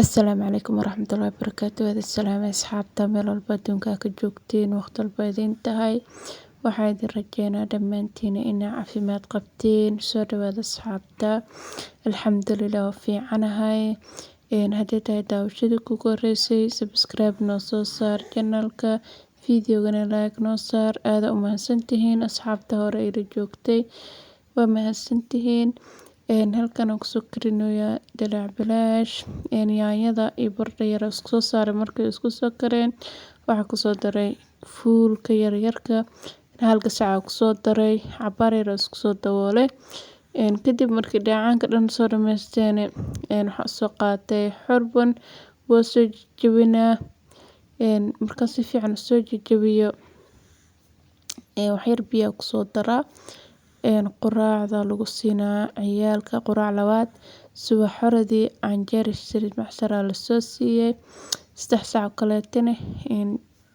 Asalaamu calaykum waraxmatullaahi wabarakaatu. Wada salaamay asxaabta meel walba adduunka ka joogtiin, waqti walba idin tahay. Waxaa idin rajeynaa dhammaantiin inaa caafimaad qabtiin. Soo dhawaada asxaabta. Alxamdulillaah waa fiicanahay. Haddii tahay daawashadii kugu horeysay, subscribe noo soo saar channelka, videogana like noo saar. Aada u mahadsantihiin asxaabta hore ila joogtay. Waa mahadsantihiin. Halkan aan kusoo karinayaa dalac bilaash yaanyada iyo baradho yar isku soo saaray markay isku soo kareen. Waxaa kusoo daray fuulka yaryarka hal gasac kusoo daray cabaar yar isku soo daboolay. Kadib markii dhacaanka dhan soo dhameysteen waxaa soo qaatay xorban waa soo jajabinaa. Marka si fiican soo jajabiyo wax yar biyo kusoo daraa. Quraacda lagu siinaa ciyaalka quraac labaad subax horadii canjeer saliid macsara la soo siiyay 3 saac kaleetana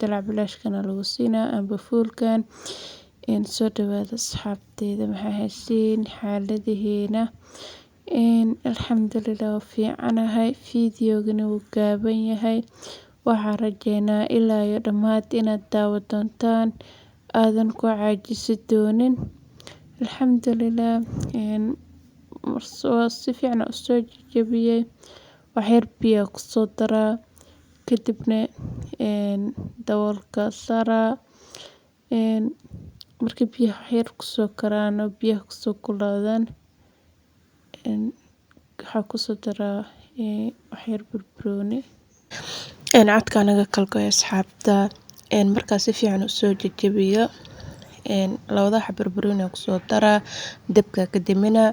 dalac bilaashkana lagu siinaa amba fuulkan. Soo dhawaada asxaabteeda maxaa haysiin xaaladihiina. Alxamdulillaah waa fiicanahay. Videogana wuu gaaban yahay. Waxaa rajeynaa ilaa iyo dhammaad inaad daawo doontaan aadan ku caajisi doonin. Alxamdulillaah si fiican u soo jajabiyay wax yar biyo kusoo daraa kadibna daboolka saaraa. Markii biyo yar kusoo karaan oo biyo kusoo kulaadaan waxaa kusoo daraa wax yar barbarooni codka naga kalgoy asxaabta. Markaa si fiican u soo jajabiyo labada xab barbarooni kusoo daraa dabka ka dimina.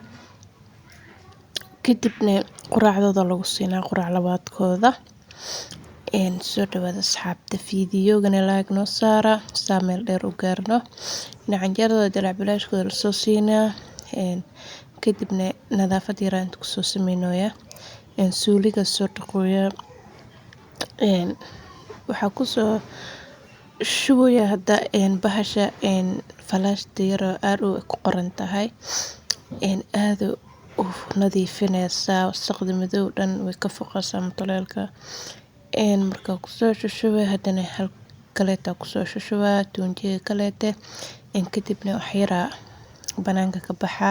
Kadibna quraacdooda lagu siinaa quraac labaadkooda. Soo dhawaada asxaabta videogana like noo saara saameel dheer u gaarno. Canjeerada dalac bilaashkooda la soo siinaa. Kadibna nadaafad yaraan ku soo sameynooya. Suuliga soo dhaqooya. Waxaa kusoo shubaya hadda bahasha falaashta yar oo aad u ku qoran tahay. Aadu u nadiifinaysa wasaqda madow dhan way ka foqaysaa matoleelka. Markaa kusoo shubay haddana hal kaleeta kusoo shubay tuunjiga kaleete. Kadibna wax yara banaanka ka baxa.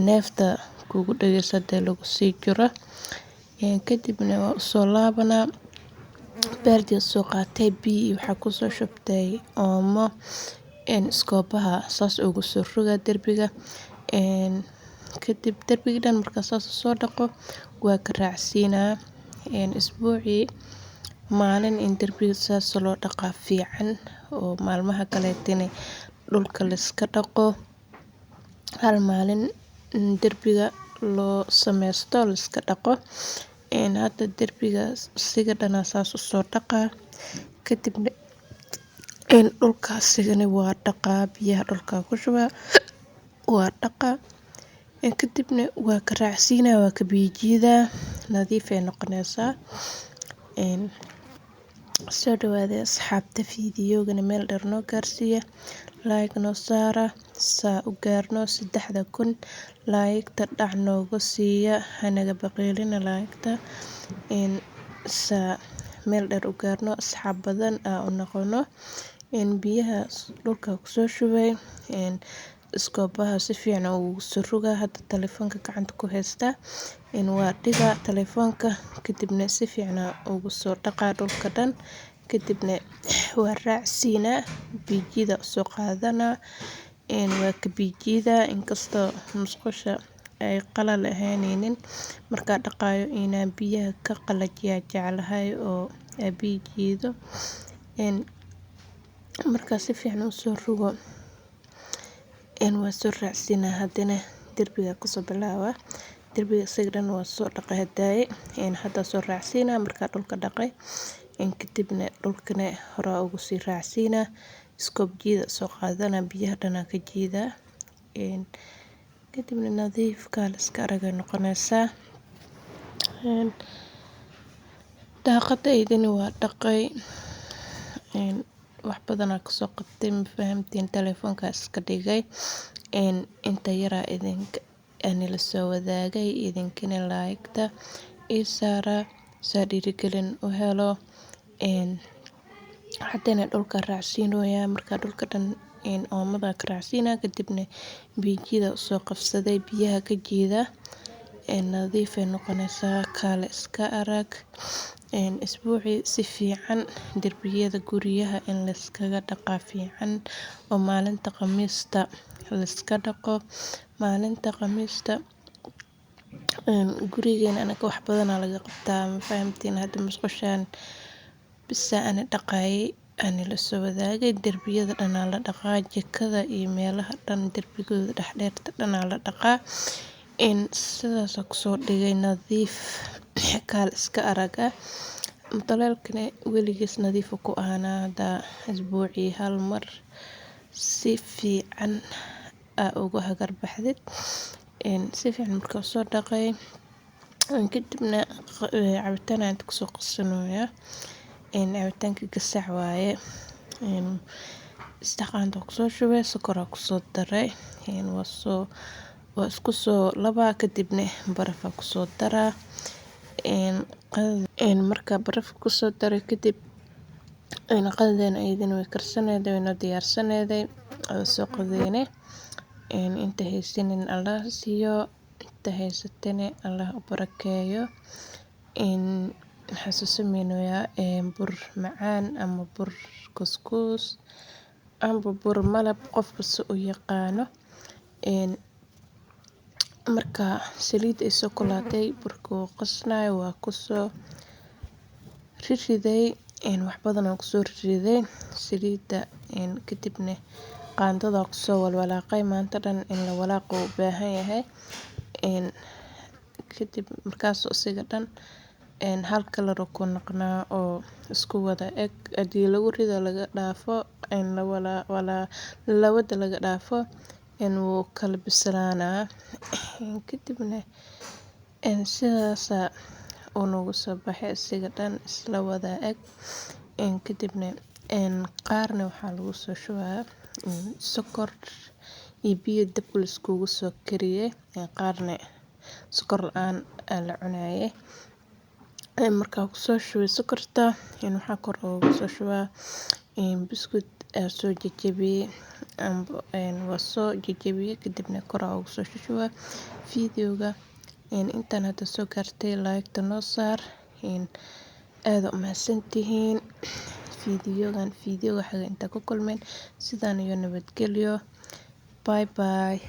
Neefta kugu dhageysatay lagu sii jiro. Kadibna waa u soo laabanaa. Beertii soo qaatay biyo waxaa kusoo shubtay oomo. Iskoobaha saas ugu soo roga derbiga. Kadib derbiga dhan markaa saas soo dhaqo waa ka raacsiinaa. Isbuucii maalin in derbiga saas loo dhaqaa fiican oo maalmaha kaleetana dhulka la iska dhaqo. Hal maalin derbiga loo sameysto la iska dhaqo. Hadda derbiga siga dhana saas u soo dhaqaa. Kadibna dhulka sigana waa dhaqaa biyaha dhulka ku shubaa waa dhaqaa. Kadibna waa ka raacsiinaa waa ka biijida nadiif ay noqonaysaa. Soo dhawaada asxaabta videogana meel dheer noo gaarsiiya like noo saara saa u gaarno 3000 like-ta dhac noogu siiya hanaga baqeelina like-ta. Saa meel dheer u gaarno asxaab badan u noqono. Biyaha dhulka ku soo shubay. Iskoobaha si fiican ugu soo roga hadda telefoonka gacanta ku haysta. Waa dhiga telefoonka kadibna si fiican ugu soo dhaqaa dhulka dhan. Kadibna waa raacsiinaa biijida soo qaadana. Waa ka biijida inkastoo musqusha ay qalal ahaynaynin markaa dhaqaayo inaan biyaha ka qalajiya jeclahay oo biijido. Markaa si fiican u soo rogo. Waa soo raacsiinaa haddana derbiga ku soo bilaawa. Derbiga siga dhan waa soo dhaqay hadaaye. Hadda soo raacsiinaa markaa dhulka dhaqay. Kadibna dhulkana hore ugu sii raacsiinaa. Iskoob jiida soo qaadana biyaha dhana ka jiida. Kadibna nadiif kaal iska aragay noqonaysaa. Daaqada idin waa dhaqay. Wax badan ka soo qabtay ma fahamtiin telefoonka iska dhigay. Inta yara idinka la soo wadaagay idinkana like-ta. Isaara saa dhiirigelin u helo. Haddana dhulka raacsiinooya markaa dhulka dhan oomada ka raacsiina kadibna biijida usoo qabsaday biyaha ka jiida nadiif ay noqonaysaa kaale iska arag isbuucii si fiican derbiyada guriyaha in la iskaga dhaqaa fiican oo maalinta khamiista la iska dhaqo maalinta khamiista gurigeena anaga wax badan laga qabtaa ma fahamtiin hadda musqushaan bisa ana dhaqaay ani la soo wadaagay derbiyada dhan la dhaqaa jikada iyo meelaha dhan derbigooda dhexdheerta dhan la dhaqaa sidaas ku soo dhigay nadiif kaal iska araga mutaleelkana weligiis nadiif ku ahaanaada isbuucii hal mar si fiican ugu hagar baxdid si fiican markaa soo dhaqay kadibna cabitaan aad ku soo qasanooya cabitaanka gasac waaye istaqaanta ku soo shubay sokor ku soo daray waa isku soo laba kadibna baraf ku soo daraa marka baraf ku soo daray kadib qadadeena ayadana way karsaneeday wayna diyaarsaneeday soo qadeene inta haysanin Allah siiyo inta haysatana Allah u barakeeyo waxaa sameynaya bur macaan ama bur kuskus ama bur malab qofka u yaqaano marka saliid ay soo kulaatay burku qasnaay waa ku soo riday wax badan oo ku soo riday saliida kadibna qaandada ku soo walwalaaqay maanta dhan in la walaaqo u baahan yahay kadib markaas isaga dhan hal kalar ku noqnaa oo isku wada eg hadii lagu rido laga dhaafo lawada laga dhaafo wuu kala bislaanaa kadibna sidaas oo nagu soo baxay isaga dhan isla wada eg kadibna qaarna waxaa lagu soo shubaa sokor iyo biyo dab la iskugu soo kariyay qaarna sokor la'aan la cunayay markaa ku soo shubay sokorta waxaa kor ugu soo shubaa biscuit soo jajabiyay waa soo jajabiyay kadibna kor ugu soo shubaa fiidiyowga intaan hadda soo gaartay like noo saar aad u mahadsantihiin fiidiyowga xaga inta ku kulmeen sidaan iyo nabadgelyo bye bye.